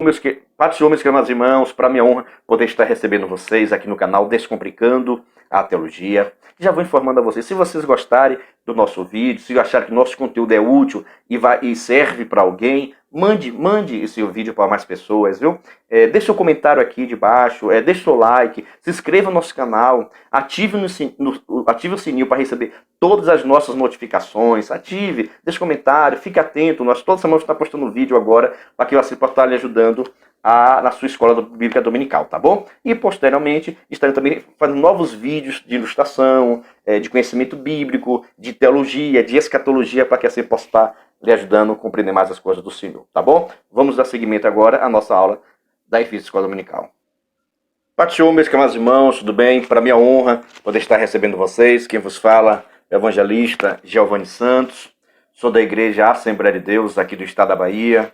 Paz do Senhor, meus queridos irmãos, para minha honra poder estar recebendo vocês aqui no canal Descomplicando a Teologia. Já vou informando a vocês, se vocês gostarem do nosso vídeo, se acharem que nosso conteúdo é útil e serve para alguém, mande esse vídeo para mais pessoas, viu? Deixe seu comentário aqui de baixo, deixe seu like, se inscreva no nosso canal, ative o sininho para receber todas as nossas notificações, deixe comentário, fique atento, nós toda semana estamos postando vídeo agora, para que você possa estar lhe ajudando na sua escola bíblica dominical, tá bom? E posteriormente estarei também fazendo novos vídeos de ilustração, de conhecimento bíblico, de teologia, de escatologia, para que assim possa estar lhe ajudando a compreender mais as coisas do Senhor, tá bom? Vamos dar seguimento agora à nossa aula da Efísios Escola Dominical. Paz do Senhor, meus queridos irmãos, tudo bem? Para minha honra poder estar recebendo vocês, quem vos fala é o evangelista Giovanni Santos, sou da Igreja Assembleia de Deus aqui do estado da Bahia,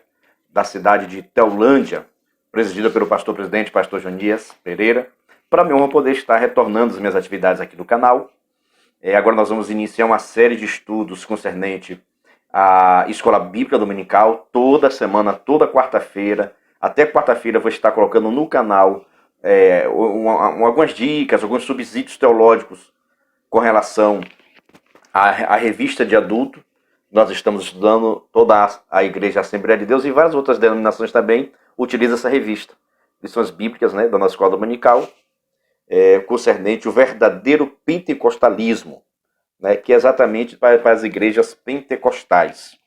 da cidade de Teolândia, presidida pelo pastor-presidente, pastor Jonias Pereira. Para minha honra poder estar retornando as minhas atividades aqui do canal. Agora nós vamos iniciar uma série de estudos concernente à Escola Bíblica Dominical, toda semana, toda quarta-feira. Até quarta-feira eu vou estar colocando no canal algumas dicas, alguns subsídios teológicos com relação à revista de adulto. Nós estamos estudando toda a Igreja Assembleia de Deus e várias outras denominações também utilizam essa revista. Lições bíblicas, né, da nossa escola dominical, concernente o verdadeiro pentecostalismo, né, que é exatamente para as igrejas pentecostais,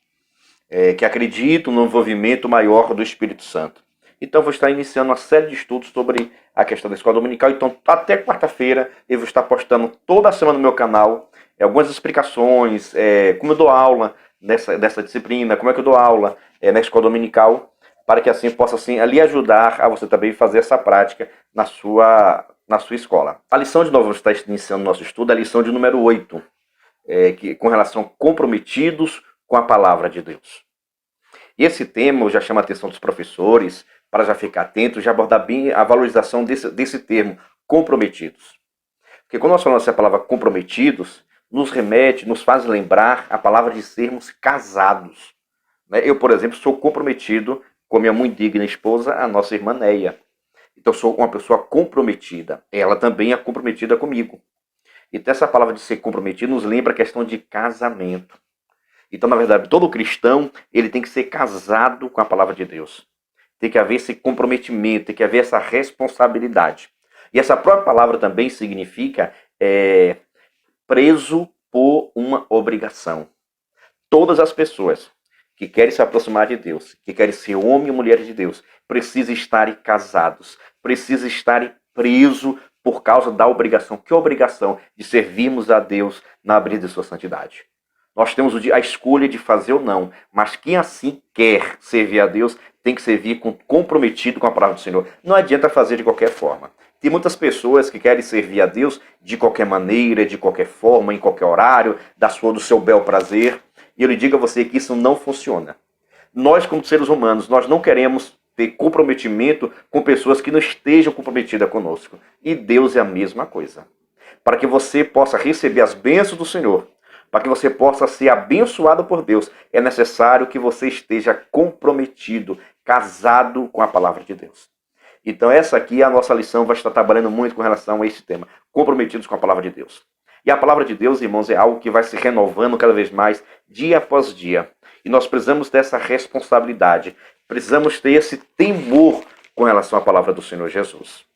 que acreditam no envolvimento maior do Espírito Santo. Então, vou estar iniciando uma série de estudos sobre a questão da escola dominical. Então, até quarta-feira, eu vou estar postando toda semana no meu canal algumas explicações, como eu dou aula dessa disciplina, como é que eu dou aula na escola dominical, para que assim possa assim, lhe ajudar a você também fazer essa prática na sua escola. A lição de novo, vamos estar iniciando o nosso estudo, a lição de número 8, com relação a comprometidos com a palavra de Deus. E esse tema eu já chamo a atenção dos professores, para já ficar atento, já abordar bem a valorização desse termo, comprometidos. Porque quando nós falamos essa palavra comprometidos, nos remete, nos faz lembrar a palavra de sermos casados. Eu, por exemplo, sou comprometido com minha muito digna esposa, a nossa irmã Neia. Então, sou uma pessoa comprometida. Ela também é comprometida comigo. Então, essa palavra de ser comprometido nos lembra a questão de casamento. Então, na verdade, todo cristão ele tem que ser casado com a palavra de Deus. Tem que haver esse comprometimento, tem que haver essa responsabilidade. E essa própria palavra também significa preso por uma obrigação. Todas as pessoas que querem se aproximar de Deus, que querem ser homem e mulher de Deus, precisam estar casados, precisam estar presos por causa da obrigação. Que obrigação? De servirmos a Deus na abril de sua santidade. Nós temos a escolha de fazer ou não, mas quem assim quer servir a Deus tem que servir comprometido com a palavra do Senhor. Não adianta fazer de qualquer forma. Tem muitas pessoas que querem servir a Deus de qualquer maneira, de qualquer forma, em qualquer horário, do seu bel prazer. E eu lhe digo a você que isso não funciona. Nós, como seres humanos, nós não queremos ter comprometimento com pessoas que não estejam comprometidas conosco. E Deus é a mesma coisa. Para que você possa receber as bênçãos do Senhor, para que você possa ser abençoado por Deus, é necessário que você esteja comprometido, casado com a palavra de Deus. Então essa aqui é a nossa lição, vai estar trabalhando muito com relação a esse tema, comprometidos com a palavra de Deus. E a palavra de Deus, irmãos, é algo que vai se renovando cada vez mais, dia após dia. E nós precisamos dessa responsabilidade, precisamos ter esse temor com relação à palavra do Senhor Jesus.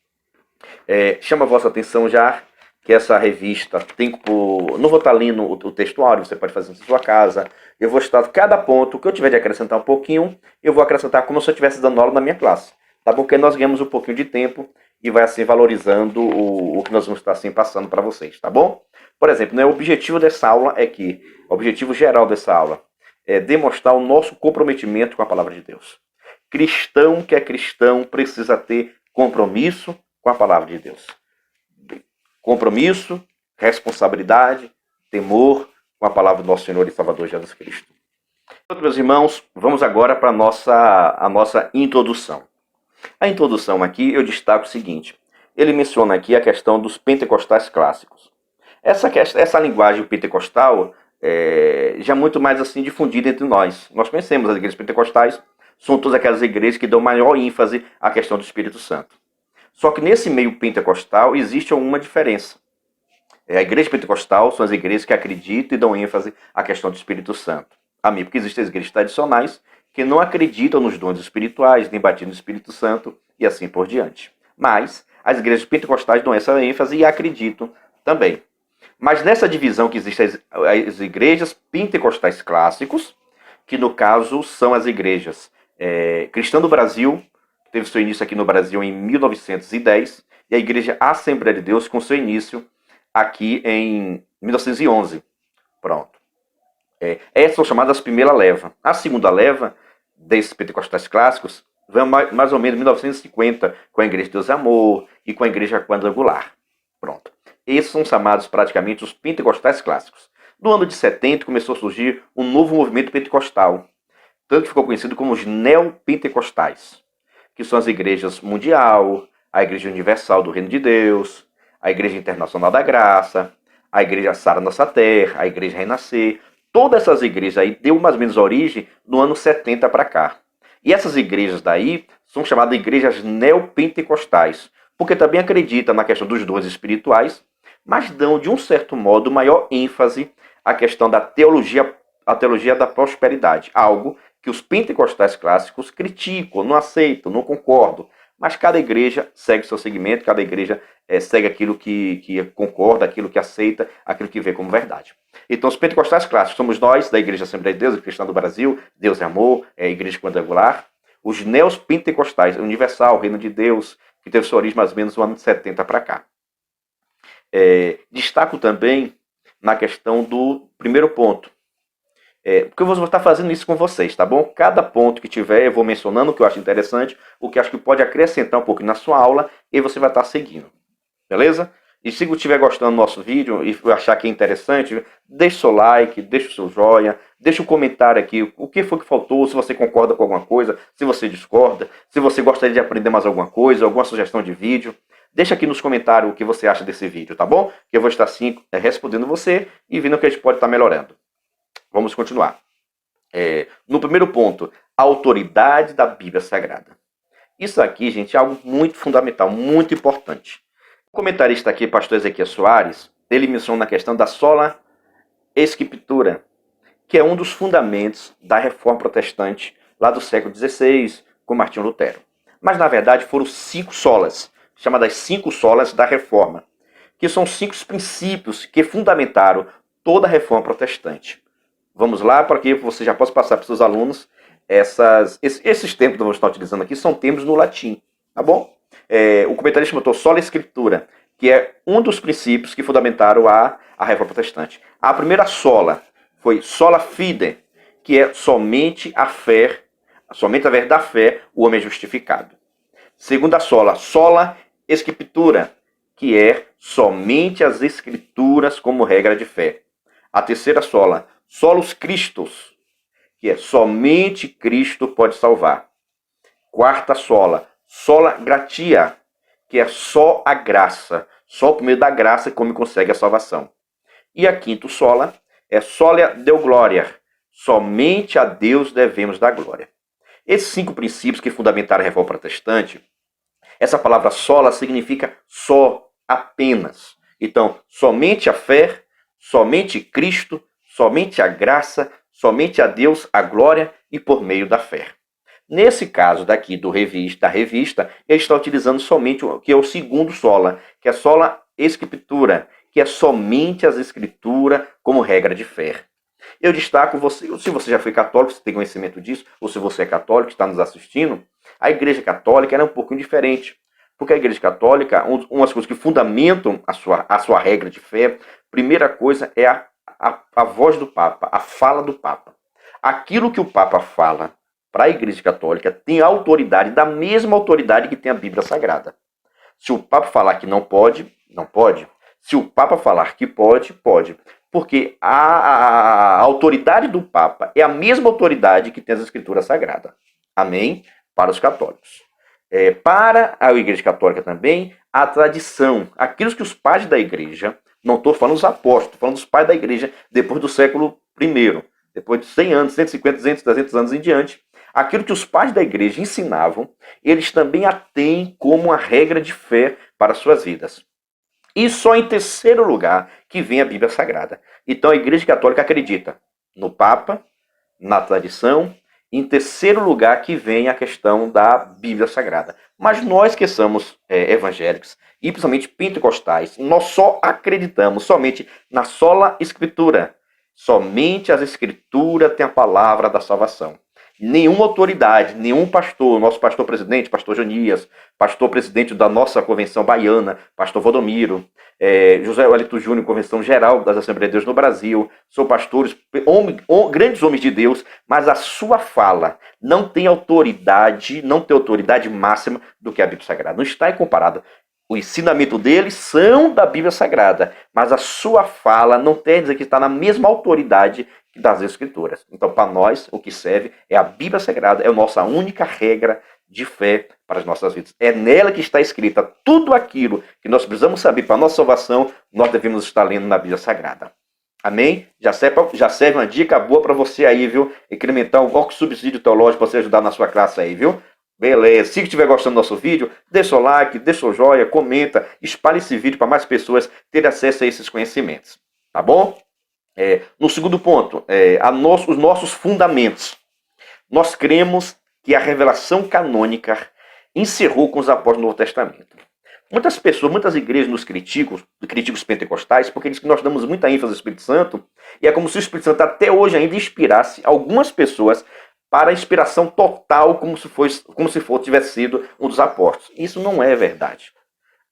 Chama a vossa atenção já que essa revista tem não vou estar lendo o textuário, você pode fazer na sua casa. Eu vou estar, cada ponto que eu tiver de acrescentar um pouquinho, eu vou acrescentar como se eu estivesse dando aula na minha classe. Tá bom? Porque nós ganhamos um pouquinho de tempo e vai assim valorizando o que nós vamos estar assim passando para vocês, tá bom? Por exemplo, o objetivo dessa aula o objetivo geral dessa aula é demonstrar o nosso comprometimento com a palavra de Deus. Cristão que é cristão precisa ter compromisso com a palavra de Deus. Compromisso, responsabilidade, temor com a palavra do nosso Senhor e Salvador Jesus Cristo. Então, meus irmãos, vamos agora para a nossa introdução. A introdução aqui eu destaco o seguinte. Ele menciona aqui a questão dos pentecostais clássicos. Essa linguagem pentecostal já é muito mais assim difundida entre nós. Nós conhecemos as igrejas pentecostais são todas aquelas igrejas que dão maior ênfase à questão do Espírito Santo. Só que nesse meio pentecostal existe uma diferença. A igreja pentecostal são as igrejas que acreditam e dão ênfase à questão do Espírito Santo. Amém? Porque existem as igrejas tradicionais que não acreditam nos dons espirituais, nem batem no Espírito Santo e assim por diante. Mas as igrejas pentecostais dão essa ênfase e acreditam também. Mas nessa divisão que existem as igrejas pentecostais clássicos, que no caso são as igrejas Cristã do Brasil, que teve seu início aqui no Brasil em 1910, e a Igreja Assembleia de Deus com seu início aqui em 1911. Pronto. Essas são chamadas primeira leva. A segunda leva desses pentecostais clássicos vem mais ou menos em 1950, com a Igreja de Deus e Amor e com a Igreja Quadrangular. Pronto. Esses são chamados praticamente os pentecostais clássicos. No ano de 70 começou a surgir um novo movimento pentecostal, tanto que ficou conhecido como os neopentecostais, que são as igrejas Mundial, a Igreja Universal do Reino de Deus, a Igreja Internacional da Graça, a Igreja Sara Nossa Terra, a Igreja Renascer. Todas essas igrejas aí deu mais ou menos origem no ano 70 para cá. E essas igrejas daí são chamadas igrejas neopentecostais, porque também acreditam na questão dos dons espirituais, mas dão, de um certo modo, maior ênfase à questão da teologia, a teologia da prosperidade. Algo que os pentecostais clássicos criticam, não aceitam, não concordam. Mas cada igreja segue o seu segmento, cada igreja segue aquilo que concorda, aquilo que aceita, aquilo que vê como verdade. Então, os pentecostais clássicos somos nós, da Igreja Assembleia de Deus, a Cristã do Brasil, Deus é Amor, Igreja Quadrangular. Os neopentecostais, Universal, Reino de Deus, que teve sua origem mais ou menos no ano de 70 para cá. Destaco também na questão do primeiro ponto. Porque eu vou estar fazendo isso com vocês, tá bom? Cada ponto que tiver, eu vou mencionando o que eu acho interessante, o que eu acho que pode acrescentar um pouco na sua aula, e você vai estar seguindo. Beleza? E se você estiver gostando do nosso vídeo e achar que é interessante, deixe seu like, deixe o seu joinha, deixe um comentário aqui, o que foi que faltou, se você concorda com alguma coisa, se você discorda, se você gostaria de aprender mais alguma coisa, alguma sugestão de vídeo. Deixa aqui nos comentários o que você acha desse vídeo, tá bom? Que eu vou estar sim respondendo você e vendo o que a gente pode estar melhorando. Vamos continuar. No primeiro ponto, a autoridade da Bíblia Sagrada. Isso aqui, gente, é algo muito fundamental, muito importante. O comentarista aqui, pastor Ezequiel Soares, ele menciona a questão da sola escritura, que é um dos fundamentos da reforma protestante lá do século XVI, com Martinho Lutero. Mas, na verdade, foram 5 solas, chamadas 5 solas da reforma, que são 5 princípios que fundamentaram toda a reforma protestante. Vamos lá, para que você já possa passar para os seus alunos esses termos que eu vou estar utilizando aqui, são termos no latim, tá bom? O comentarista botou sola escritura, que é um dos princípios que fundamentaram a reforma protestante. A primeira sola foi sola fide, que é somente a fé, somente através da fé o homem é justificado. Segunda sola, sola escritura, que é somente as escrituras como regra de fé. A terceira sola, solus Christus, que é somente Cristo pode salvar. Quarta sola, sola gratia, que é só a graça, só por meio da graça que o homem consegue a salvação. E a quinta sola é sola deo gloria, somente a Deus devemos dar glória. Esses 5 princípios que fundamentaram a reforma protestante, essa palavra sola significa só, apenas. Então, somente a fé, somente Cristo, somente a graça, somente a Deus a glória e por meio da fé. Nesse caso daqui da revista, ele está utilizando somente o que é o segundo sola, que é sola escritura, que é somente as escrituras como regra de fé. Eu destaco você, se você já foi católico, você tem conhecimento disso, ou se você é católico, está nos assistindo, a Igreja Católica era um pouquinho diferente. Porque a Igreja Católica, umas coisas que fundamentam a sua regra de fé, primeira coisa é a voz do Papa, a fala do Papa. Aquilo que o Papa fala para a Igreja Católica tem autoridade, da mesma autoridade que tem a Bíblia Sagrada. Se o Papa falar que não pode, não pode. Se o Papa falar que pode, pode. Porque a autoridade do Papa é a mesma autoridade que tem as Escrituras Sagradas. Amém? Para os católicos. Para a Igreja Católica também, a tradição, aquilo que os pais da Igreja, não estou falando dos apóstolos, estou falando dos pais da Igreja, depois do século I, depois de 100 anos, 150, 200, 300 anos em diante, Aquilo que os pais da igreja ensinavam, eles também a têm como uma regra de fé para suas vidas. E só em terceiro lugar que vem a Bíblia Sagrada. Então a Igreja Católica acredita no Papa, na tradição, e em terceiro lugar que vem a questão da Bíblia Sagrada. Mas nós que somos evangélicos, e principalmente pentecostais, nós só acreditamos somente na sola Escritura. Somente as Escrituras têm a palavra da salvação. Nenhuma autoridade, nenhum pastor, nosso pastor presidente, pastor Jonias, pastor presidente da nossa convenção baiana, pastor Valdomiro, José Wellington Júnior, convenção geral das Assembleias de Deus no Brasil, são pastores, grandes homens de Deus, mas a sua fala não tem autoridade máxima do que a Bíblia Sagrada. Não está comparada. O ensinamento deles são da Bíblia Sagrada, mas a sua fala não quer dizer que está na mesma autoridade das Escrituras. Então, para nós, o que serve é a Bíblia Sagrada, é a nossa única regra de fé para as nossas vidas. É nela que está escrita tudo aquilo que nós precisamos saber para a nossa salvação, nós devemos estar lendo na Bíblia Sagrada. Amém? Já serve uma dica boa para você aí, viu? Incrementar um subsídio teológico para você ajudar na sua classe aí, viu? Beleza, se estiver gostando do nosso vídeo, deixa o like, deixa o joinha, comenta, espalhe esse vídeo para mais pessoas terem acesso a esses conhecimentos. Tá bom? No segundo ponto, os nossos fundamentos. Nós cremos que a revelação canônica encerrou com os apóstolos do Novo Testamento. Muitas pessoas, muitas igrejas nos criticam, críticos pentecostais, porque dizem que nós damos muita ênfase ao Espírito Santo, e é como se o Espírito Santo até hoje ainda inspirasse algumas pessoas para a inspiração total, como se tivesse sido um dos apóstolos. Isso não é verdade.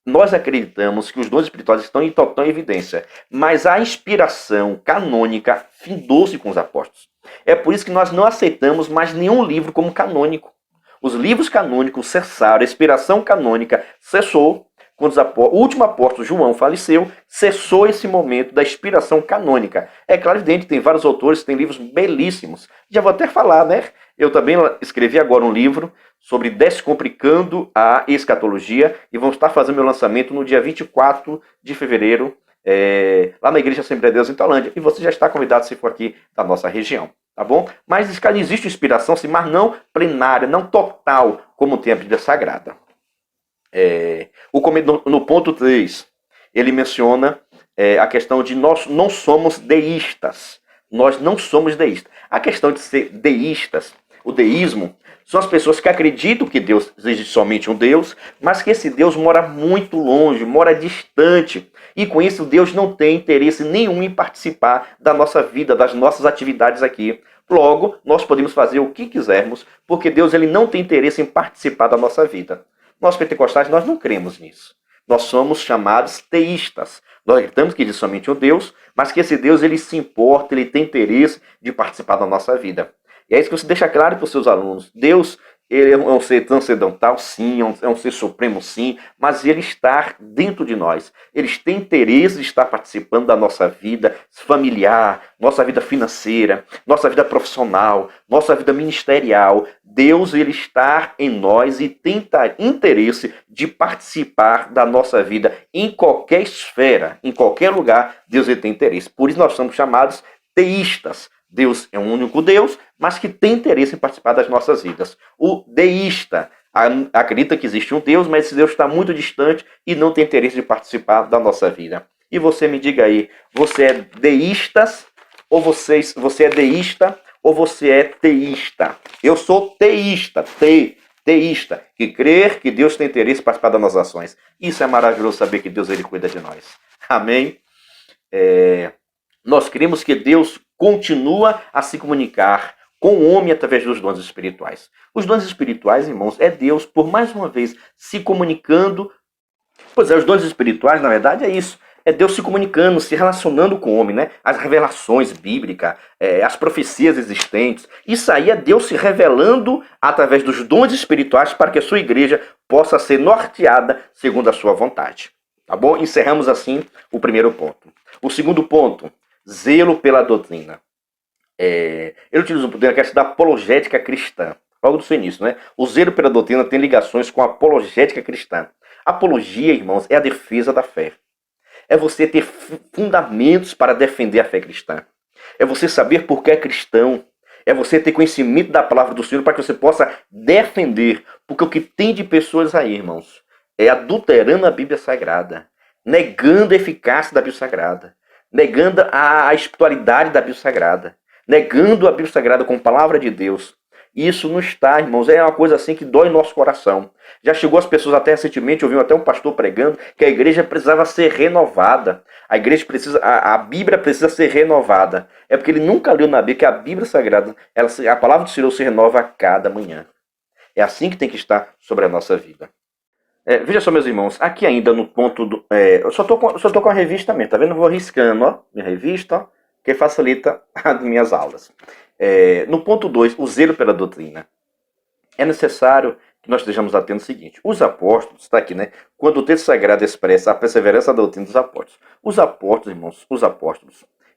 Nós acreditamos que os dons espirituais estão em total evidência, mas a inspiração canônica findou-se com os apóstolos. É por isso que nós não aceitamos mais nenhum livro como canônico. Os livros canônicos cessaram, a inspiração canônica cessou. Quando o último apóstolo, João, faleceu, cessou esse momento da inspiração canônica. É claro, evidente, tem vários autores que têm livros belíssimos. Já vou até falar, né? Eu também escrevi agora um livro sobre Descomplicando a Escatologia e vamos estar fazendo meu lançamento no dia 24 de fevereiro, lá na Igreja Assembleia de Deus em Tailândia. E você já está convidado se for aqui da nossa região, tá bom? Mas existe inspiração, sim, mas não plenária, não total, como tem a Bíblia Sagrada. No ponto 3, ele menciona a questão de nós não somos deístas. Nós não somos deístas. A questão de ser deístas, o deísmo, são as pessoas que acreditam que Deus existe somente um Deus, mas que esse Deus mora muito longe, mora distante. E com isso Deus não tem interesse nenhum em participar da nossa vida, das nossas atividades aqui. Logo, nós podemos fazer o que quisermos, porque Deus ele não tem interesse em participar da nossa vida. Nós pentecostais, nós não cremos nisso. Nós somos chamados teístas. Nós acreditamos que existe somente um Deus, mas que esse Deus ele se importa, ele tem interesse de participar da nossa vida. E é isso que você deixa claro para os seus alunos. Deus, ele é um ser transcendental, sim, é um ser supremo, sim, mas ele está dentro de nós. Eles têm interesse de estar participando da nossa vida familiar, nossa vida financeira, nossa vida profissional, nossa vida ministerial. Deus, ele está em nós e tem interesse de participar da nossa vida em qualquer esfera, em qualquer lugar, Deus ele tem interesse. Por isso nós somos chamados teístas. Deus é um único Deus, mas que tem interesse em participar das nossas vidas. O deísta acredita que existe um Deus, mas esse Deus está muito distante e não tem interesse de participar da nossa vida. E você me diga aí, você é deísta ou você é deísta ou você é teísta? Eu sou teísta, teísta, que crer que Deus tem interesse em participar das nossas ações. Isso é maravilhoso saber que Deus ele cuida de nós. Amém? Nós cremos que Deus continua a se comunicar com o homem através dos dons espirituais. Os dons espirituais, irmãos, é Deus, por mais uma vez, se comunicando. Pois é, os dons espirituais, na verdade, é isso. É Deus se comunicando, se relacionando com o homem, né? As revelações bíblicas, as profecias existentes. Isso aí é Deus se revelando através dos dons espirituais para que a sua igreja possa ser norteada segundo a sua vontade. Tá bom? Encerramos assim o primeiro ponto. O segundo ponto, zelo pela doutrina. Ele utiliza o poder da apologética cristã. Logo do seu início, né? O zelo pela doutrina tem ligações com a apologética cristã. Apologia, irmãos, é a defesa da fé. É você ter fundamentos para defender a fé cristã. É você saber por que é cristão. É você ter conhecimento da palavra do Senhor para que você possa defender. Porque o que tem de pessoas aí, irmãos, é adulterando a Bíblia Sagrada, negando a eficácia da Bíblia Sagrada, negando a espiritualidade da Bíblia Sagrada, negando a Bíblia Sagrada como palavra de Deus. Isso não está, irmãos, é uma coisa assim que dói no nosso coração. Já chegou as pessoas até recentemente, ouviu até um pastor pregando que a igreja precisava ser renovada. A igreja precisa, a Bíblia precisa ser renovada. É porque ele nunca leu na Bíblia que a Bíblia Sagrada, a palavra do Senhor se renova a cada manhã. É assim que tem que estar sobre a nossa vida. Veja só, meus irmãos, aqui ainda no ponto do... eu só tô com a revista mesmo, tá vendo? Eu vou riscando, ó, minha revista, ó, que facilita as minhas aulas. No ponto 2, o zelo pela doutrina. É necessário que nós estejamos atentos ao seguinte: os apóstolos, está aqui, né? Quando o texto sagrado expressa a perseverança da doutrina dos apóstolos. Os apóstolos, irmãos,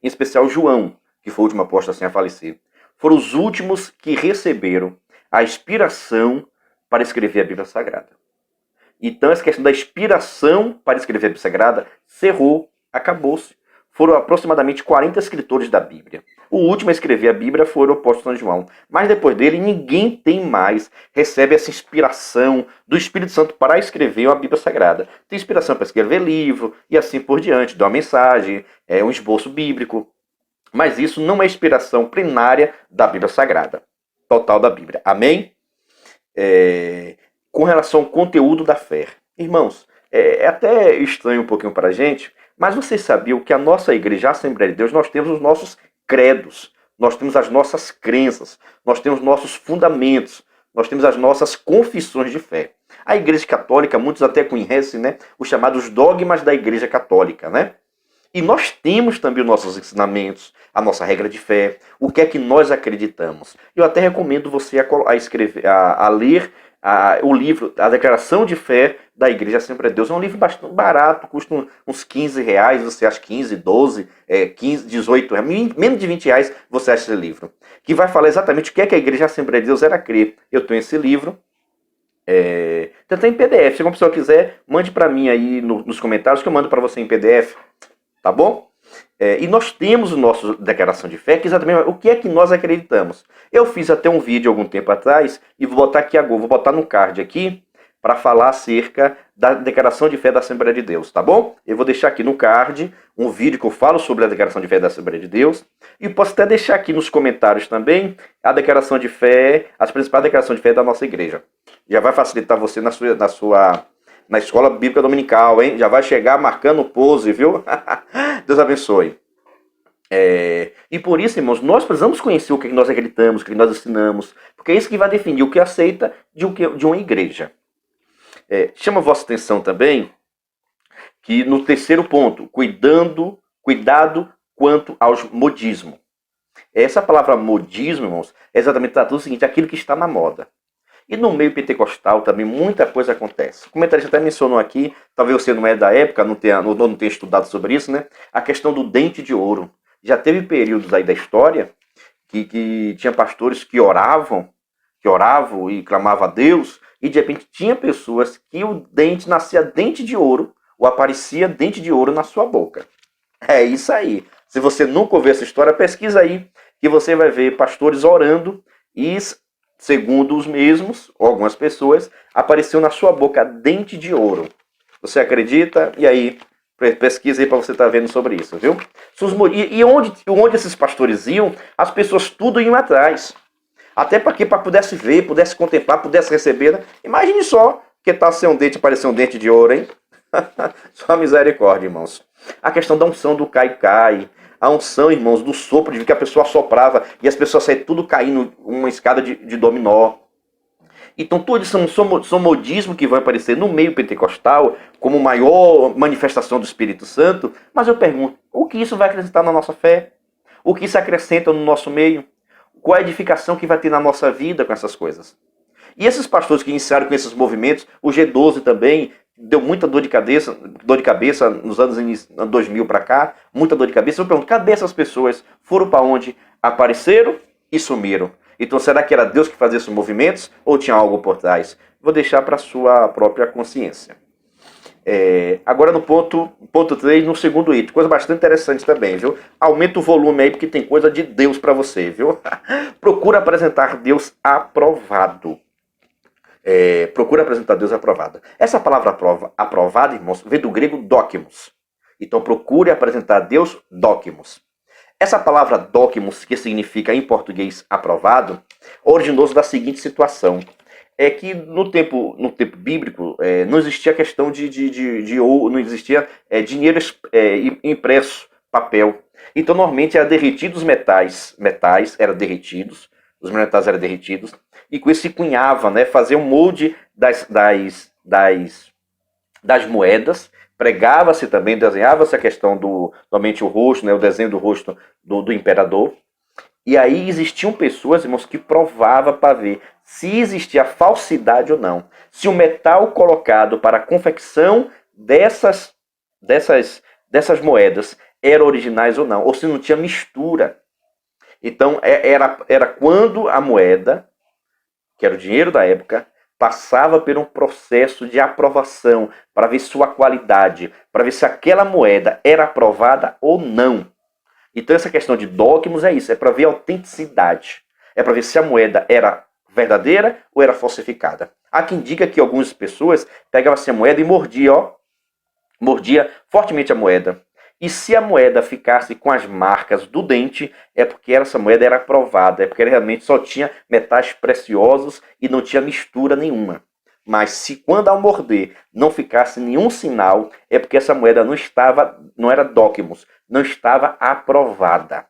em especial João, que foi o último apóstolo assim a falecer, foram os últimos que receberam a inspiração para escrever a Bíblia Sagrada. Então, essa questão da inspiração para escrever a Bíblia Sagrada cerrou, acabou-se. Foram aproximadamente 40 escritores da Bíblia. O último a escrever a Bíblia foi o apóstolo São João. Mas depois dele, ninguém tem mais, recebe essa inspiração do Espírito Santo para escrever a Bíblia Sagrada. Tem inspiração para escrever livro e assim por diante, dar uma mensagem, um esboço bíblico. Mas isso não é inspiração plenária da Bíblia Sagrada, total da Bíblia. Amém? Com relação ao conteúdo da fé. Irmãos, é até estranho um pouquinho para a gente, mas vocês sabiam que a nossa igreja, a Assembleia de Deus, nós temos os nossos credos, nós temos as nossas crenças, nós temos nossos fundamentos, nós temos as nossas confissões de fé. A Igreja Católica, muitos até conhecem, né, os chamados dogmas da Igreja Católica, né? E nós temos também os nossos ensinamentos, a nossa regra de fé, o que é que nós acreditamos. Eu até recomendo você a ler o livro, a Declaração de Fé da Igreja Assembleia de Deus. É um livro bastante barato, custa uns 15 reais, você acha 15, 12, 15, 18 reais, menos de 20 reais você acha esse livro. Que vai falar exatamente o que é que a Igreja Assembleia de Deus era crer. Eu tenho esse livro, tem em PDF. Se uma pessoa quiser, mande para mim aí nos comentários que eu mando para você em PDF, tá bom? E nós temos o nosso declaração de fé, que é exatamente o que é que nós acreditamos. Eu fiz até um vídeo algum tempo atrás, e vou botar aqui agora, vou botar no card aqui, para falar acerca da declaração de fé da Assembleia de Deus, tá bom? Eu vou deixar aqui no card um vídeo que eu falo sobre a declaração de fé da Assembleia de Deus, e posso até deixar aqui nos comentários também a declaração de fé, as principais declarações de fé da nossa igreja. Já vai facilitar você na escola bíblica dominical, hein? Já vai chegar marcando pose, viu? Deus abençoe. E por isso, irmãos, nós precisamos conhecer o que nós acreditamos, o que nós ensinamos, porque é isso que vai definir o que aceita de uma igreja. Chama a vossa atenção também que no terceiro ponto, cuidado quanto ao modismo. Essa palavra modismo, irmãos, é exatamente traduz o seguinte: aquilo que está na moda. E no meio pentecostal também muita coisa acontece. O comentarista até mencionou aqui, talvez você não é da época, não tenha estudado sobre isso, né? A questão do dente de ouro. Já teve períodos aí da história que tinha pastores que oravam e clamavam a Deus, e de repente tinha pessoas que o dente nascia dente de ouro, ou aparecia dente de ouro na sua boca. É isso aí. Se você nunca ouviu essa história, pesquisa aí, que você vai ver pastores orando e, segundo os mesmos, ou algumas pessoas, apareceu na sua boca dente de ouro. Você acredita? E aí, pesquisa aí para você estar vendo sobre isso, viu? E onde esses pastores iam, as pessoas tudo iam atrás. Até para pudesse ver, pudesse contemplar, pudesse receber, né? Imagine só que tal ser um dente, aparecer um dente de ouro, hein? Só misericórdia, irmãos. A questão da unção do cai-cai. A unção, irmãos, do sopro, de que a pessoa soprava e as pessoas saíam tudo caindo uma escada de dominó. Então, todos são modismos que vão aparecer no meio pentecostal como maior manifestação do Espírito Santo. Mas eu pergunto, o que isso vai acrescentar na nossa fé? O que isso acrescenta no nosso meio? Qual a edificação que vai ter na nossa vida com essas coisas? E esses pastores que iniciaram com esses movimentos, o G12 também, deu muita dor de cabeça nos anos 2000 para cá, muita dor de cabeça. Eu pergunto, cadê essas pessoas? Foram para onde? Apareceram e sumiram. Então, será que era Deus que fazia esses movimentos ou tinha algo por trás? Vou deixar para a sua própria consciência. Agora no ponto 3, no segundo item, coisa bastante interessante também, viu? Aumenta o volume aí, porque tem coisa de Deus para você, viu? Procura apresentar Deus aprovado. Procura apresentar Deus aprovado. Essa palavra aprovada, irmãos, vem do grego dokimos. Então procure apresentar Deus dokimos. Essa palavra dokimos, que significa em português aprovado, originou-se da seguinte situação. É que no tempo bíblico não existia a questão de ouro, não existia dinheiro impresso, papel. Então normalmente era derretido os metais eram derretidos, os metais eram derretidos, e com isso se cunhava, né, fazer um molde das moedas, pregava-se também, desenhava-se a questão somente o rosto, né, o desenho do rosto do imperador. E aí existiam pessoas, irmãos, que provavam para ver se existia falsidade ou não. Se o metal colocado para a confecção dessas moedas eram originais ou não, ou se não tinha mistura. Então era quando a moeda, que era o dinheiro da época, passava por um processo de aprovação para ver sua qualidade, para ver se aquela moeda era aprovada ou não. Então essa questão de dokimos é isso, é para ver a autenticidade. É para ver se a moeda era verdadeira ou era falsificada. Há quem diga que algumas pessoas pegavam assim a moeda e mordia fortemente a moeda. E se a moeda ficasse com as marcas do dente, é porque essa moeda era aprovada, é porque ela realmente só tinha metais preciosos e não tinha mistura nenhuma. Mas se quando ao morder não ficasse nenhum sinal, é porque essa moeda não era dokimos, não estava aprovada.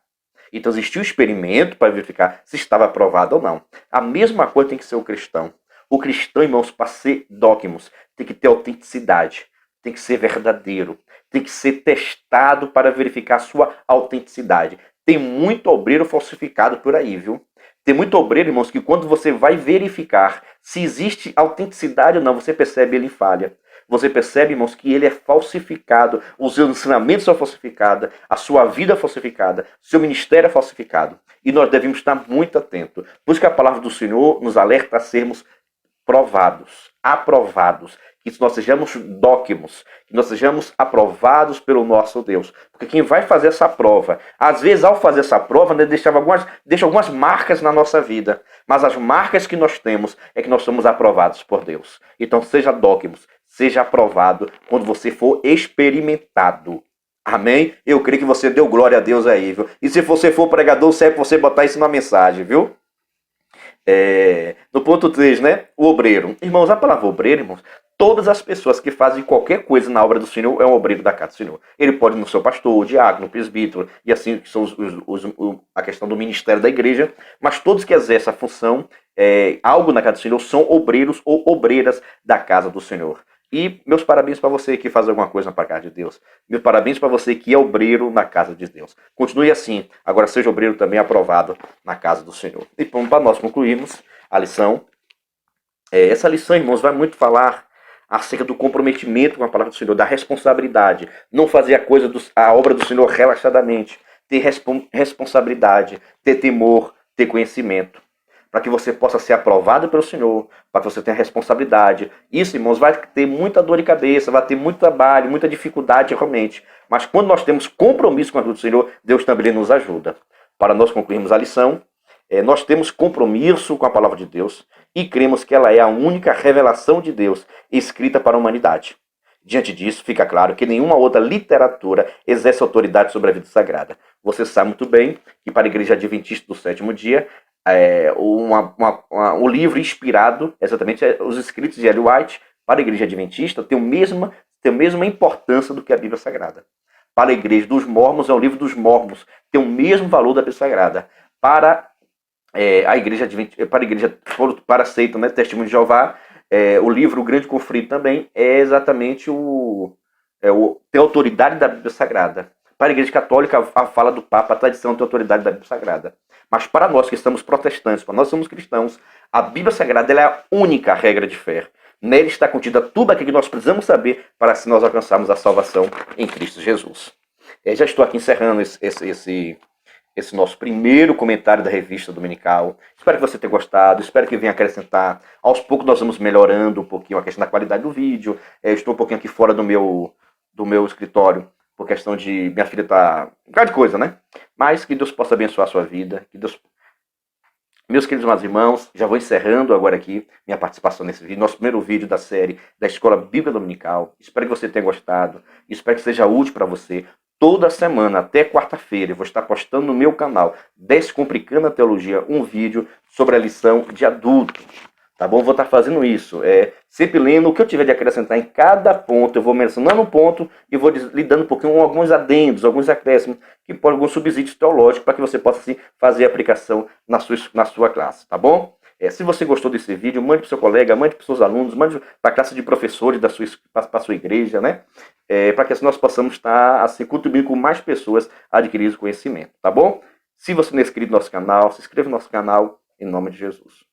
Então existiu um experimento para verificar se estava aprovada ou não. A mesma coisa tem que ser o cristão. O cristão, irmãos, para ser dokimos, tem que ter autenticidade, tem que ser verdadeiro, tem que ser testado para verificar a sua autenticidade. Tem muito obreiro falsificado por aí, viu? Tem muito obreiro, irmãos, que quando você vai verificar se existe autenticidade ou não, você percebe ele em falha. Você percebe, irmãos, que ele é falsificado, os seus ensinamentos são falsificados, a sua vida é falsificada, seu ministério é falsificado. E nós devemos estar muito atentos. Por isso que a palavra do Senhor nos alerta a sermos provados, aprovados, que nós sejamos dokimos, que nós sejamos aprovados pelo nosso Deus. Porque quem vai fazer essa prova, às vezes ao fazer essa prova, né, deixa algumas marcas na nossa vida, mas as marcas que nós temos é que nós somos aprovados por Deus. Então seja dokimos, seja aprovado quando você for experimentado. Amém? Eu creio que você deu glória a Deus aí, viu? E se você for pregador, serve você botar isso na mensagem, viu? No ponto 3, né? O obreiro. Irmãos, a palavra obreiro, irmãos, todas as pessoas que fazem qualquer coisa na obra do Senhor é um obreiro da casa do Senhor. Ele pode ir no seu pastor, diácono, presbítero, e assim que são a questão do ministério da igreja, mas todos que exercem a função, algo na casa do Senhor, são obreiros ou obreiras da casa do Senhor. E meus parabéns para você que faz alguma coisa para a casa de Deus. Meus parabéns para você que é obreiro na casa de Deus. Continue assim. Agora seja obreiro também aprovado na casa do Senhor. E para nós concluirmos a lição. Essa lição, irmãos, vai muito falar acerca do comprometimento com a palavra do Senhor, da responsabilidade. Não fazer a obra do Senhor relaxadamente. Ter responsabilidade, ter temor, ter conhecimento. Para que você possa ser aprovado pelo Senhor, para que você tenha responsabilidade. Isso, irmãos, vai ter muita dor de cabeça, vai ter muito trabalho, muita dificuldade realmente. Mas quando nós temos compromisso com a ajuda do Senhor, Deus também nos ajuda. Para nós concluirmos a lição, nós temos compromisso com a palavra de Deus e cremos que ela é a única revelação de Deus escrita para a humanidade. Diante disso, fica claro que nenhuma outra literatura exerce autoridade sobre a vida sagrada. Você sabe muito bem que para a Igreja Adventista do Sétimo Dia, um livro inspirado, exatamente os escritos de Ellen White, para a Igreja Adventista, tem a mesma importância do que a Bíblia Sagrada. Para a Igreja dos Mormons, é o livro dos Mormons, tem o mesmo valor da Bíblia Sagrada. Para a Igreja Adventista, para a seita, né, Testemunho de Jeová, o livro O Grande Conflito também é exatamente tem autoridade da Bíblia Sagrada. Para a Igreja Católica, a fala do Papa, a tradição tem autoridade da Bíblia Sagrada. Mas para nós que estamos protestantes, para nós que somos cristãos, a Bíblia Sagrada ela é a única regra de fé. Nele está contida tudo aquilo que nós precisamos saber para assim nós alcançarmos a salvação em Cristo Jesus. Já estou aqui encerrando esse nosso primeiro comentário da revista dominical. Espero que você tenha gostado, espero que venha acrescentar. Aos poucos nós vamos melhorando um pouquinho a questão da qualidade do vídeo. Estou um pouquinho aqui fora do meu escritório, por questão de minha filha tá... um bocado de coisa, né? Mas que Deus possa abençoar a sua vida, que Deus... Meus queridos irmãos, já vou encerrando agora aqui minha participação nesse vídeo, nosso primeiro vídeo da série da Escola Bíblica Dominical. Espero que você tenha gostado, espero que seja útil para você. Toda semana, até quarta-feira, eu vou estar postando no meu canal Descomplicando a Teologia um vídeo sobre a lição de adultos. Tá bom? Vou estar fazendo isso. Sempre lendo o que eu tiver de acrescentar em cada ponto. Eu vou mencionando um ponto e vou lhe dando um pouquinho alguns adendos, alguns acréscimos, alguns subsídios teológicos para que você possa assim, fazer a aplicação na sua classe. Tá bom? Se você gostou desse vídeo, mande para o seu colega, mande para os seus alunos, mande para a classe de professores para a sua igreja, né? Para que assim, nós possamos estar assim, contribuindo com mais pessoas a adquirir esse conhecimento. Tá bom? Se você não é inscrito no nosso canal, se inscreva no nosso canal em nome de Jesus.